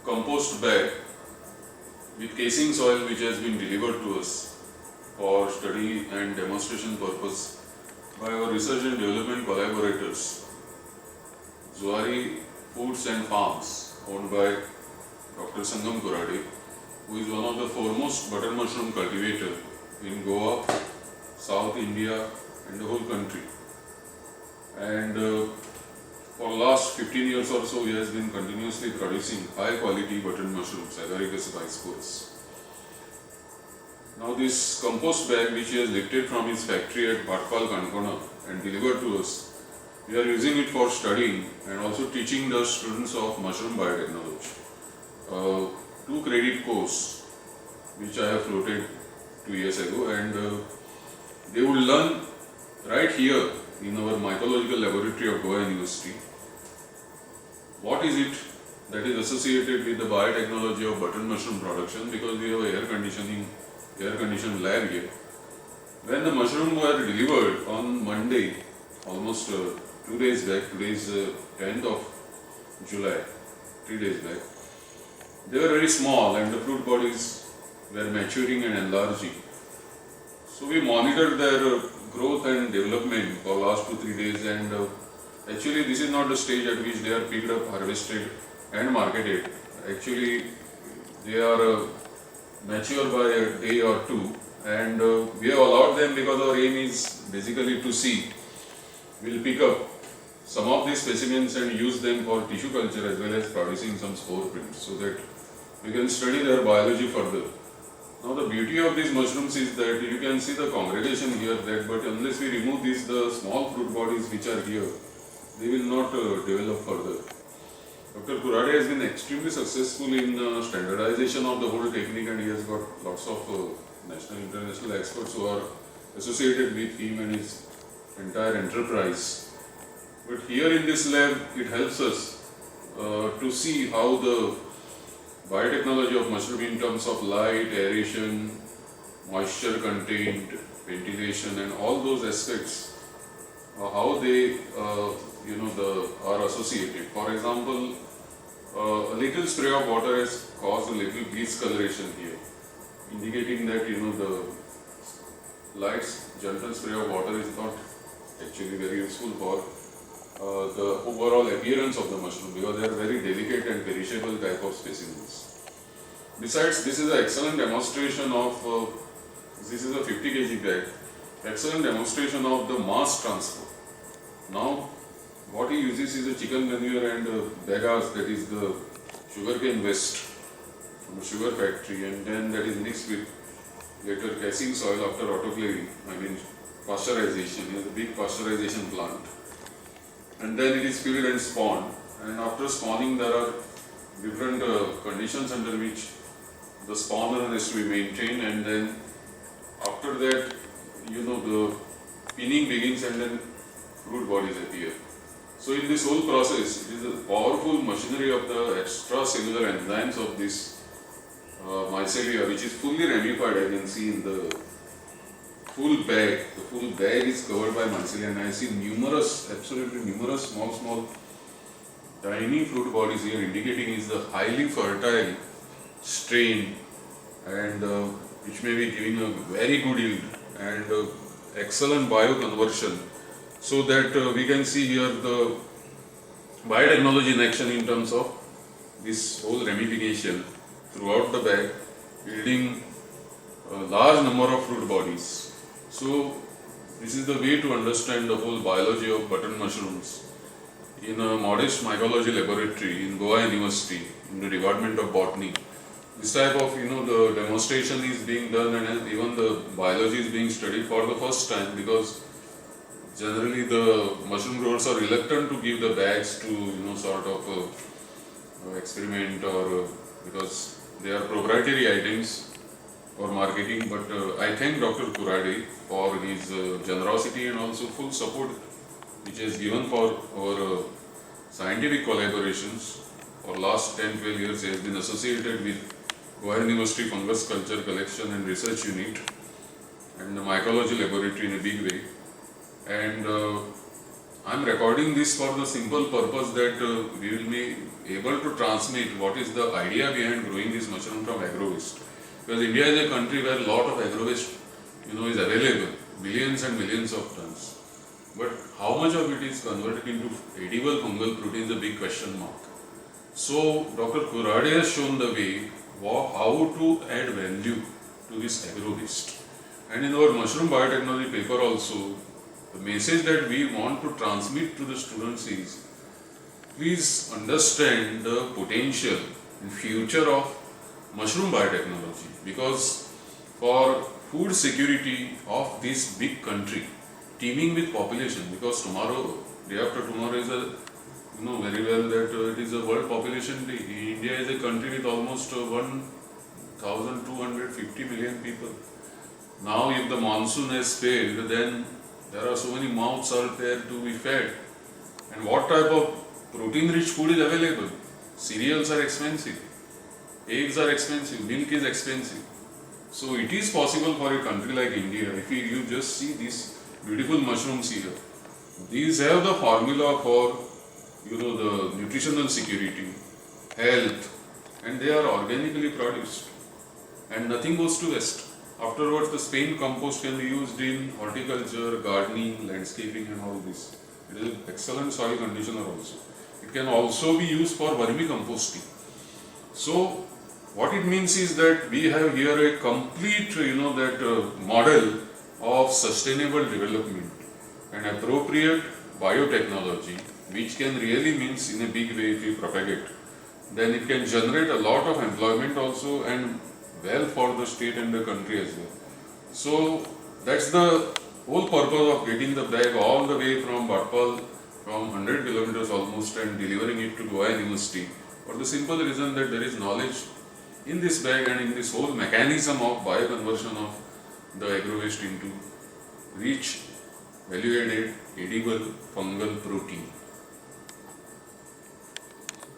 compost bag with casing soil which has been delivered to us for study and demonstration purpose by our research and development collaborators, Zuari Foods and Farms, owned by Dr. Sangam Kurade, who is one of the foremost button mushroom cultivator in Goa, South India and the whole country. And for the last 15 years or so, he has been continuously producing high quality button mushrooms, Agaricus bisporus. Now this compost bag which he has lifted from his factory at Bhatpal, Kankona and delivered to us, we are using it for studying and also teaching the students of mushroom biotechnology. Two credit course which I have floated 2 years ago, and they will learn right here in our mycological laboratory of Goa University what is it that is associated with the biotechnology of button mushroom production, because we have an air conditioned lab here. When the mushrooms were delivered on Monday, almost 2 days back, today is 10th of July, 3 days back, they were very small and the fruit bodies were maturing and enlarging. So we monitored their growth and development for last 2-3 days, and actually this is not the stage at which they are picked up, harvested and marketed. Actually they are mature by a day or two, and we have allowed them because our aim is basically to see, we'll pick up some of these specimens and use them for tissue culture as well as producing some spore prints so that we can study their biology further. Now the beauty of these mushrooms is that you can see the congregation here, but unless we remove these, the small fruit bodies which are here, they will not develop further. Dr. Kurade has been extremely successful in standardization of the whole technique, and he has got lots of national and international experts who are associated with him and his entire enterprise. But here in this lab, it helps us to see how the biotechnology of mushroom in terms of light, aeration, moisture content, ventilation and all those aspects, how they are associated. For example, a little spray of water has caused a little bleach coloration here, indicating that the light gentle spray of water is not actually very useful for the overall appearance of the mushroom, because they are very delicate and perishable type of specimens. Besides, this is an excellent demonstration of, this is a 50 kg bag, excellent demonstration of the mass transfer. Now, what he uses is a chicken manure and bagasse, that is the sugarcane waste from a sugar factory, and then that is mixed with later casing soil after autoclaving, pasteurization. He has a big pasteurization plant. And then it is filled and spawned, and after spawning there are different conditions under which the spawner has to be maintained, and then after that the pinning begins and then fruit bodies appear. So in this whole process, it is a powerful machinery of the extracellular enzymes of this mycelia, which is fully ramified. I can see in the full bag. The full bag is covered by mycelia, and I see absolutely numerous small tiny fruit bodies here, indicating is the highly fertile strain, and which may be giving a very good yield and excellent bioconversion, so that we can see here the biotechnology in action in terms of this whole ramification throughout the bag, yielding a large number of fruit bodies. So this is the way to understand the whole biology of button mushrooms in a modest mycology laboratory in Goa University in the Department of Botany. This type of the demonstration is being done, and even the biology is being studied for the first time, because generally the mushroom growers are reluctant to give the bags to sort of experiment, or because they are proprietary items for marketing. But I thank Dr. Kurade for his generosity and also full support which is given for our scientific collaborations. For last 10-12 years he has been associated with Goa University Fungus Culture Collection and Research Unit and the Mycology Laboratory in a big way. And I am recording this for the simple purpose that we will be able to transmit what is the idea behind growing this mushroom from agro waste. Because India is a country where a lot of agro waste, is available, billions and millions of tons. But how much of it is converted into edible fungal protein is a big question mark. So Dr. Kurade has shown the way how to add value to this agro waste. And in our mushroom biotechnology paper also, the message that we want to transmit to the students is, please understand the potential and future of mushroom biotechnology, because for food security of this big country, teeming with population, because tomorrow, day after tomorrow is very well that it is a world population day. India is a country with almost 1,250 million people. Now if the monsoon has failed, then there are so many mouths out there to be fed. And what type of protein-rich food is available? Cereals are expensive, eggs are expensive, milk is expensive. So it is possible for a country like India, if you just see these beautiful mushrooms here. These have the formula for the nutritional security, health, and they are organically produced. And nothing goes to waste. Afterwards, the spent compost can be used in horticulture, gardening, landscaping, and all this. It is an excellent soil conditioner also. It can also be used for vermicomposting. So, what it means is that we have here a complete, model of sustainable development and appropriate biotechnology, which can really means in a big way if we propagate. Then it can generate a lot of employment also and wealth for the state and the country as well. So that's the whole purpose of getting the bag all the way from Bhatpal, from 100 kilometers almost, and delivering it to Goa University, for the simple reason that there is knowledge in this bag and in this whole mechanism of bioconversion of the agro waste into rich, value-added, edible fungal protein.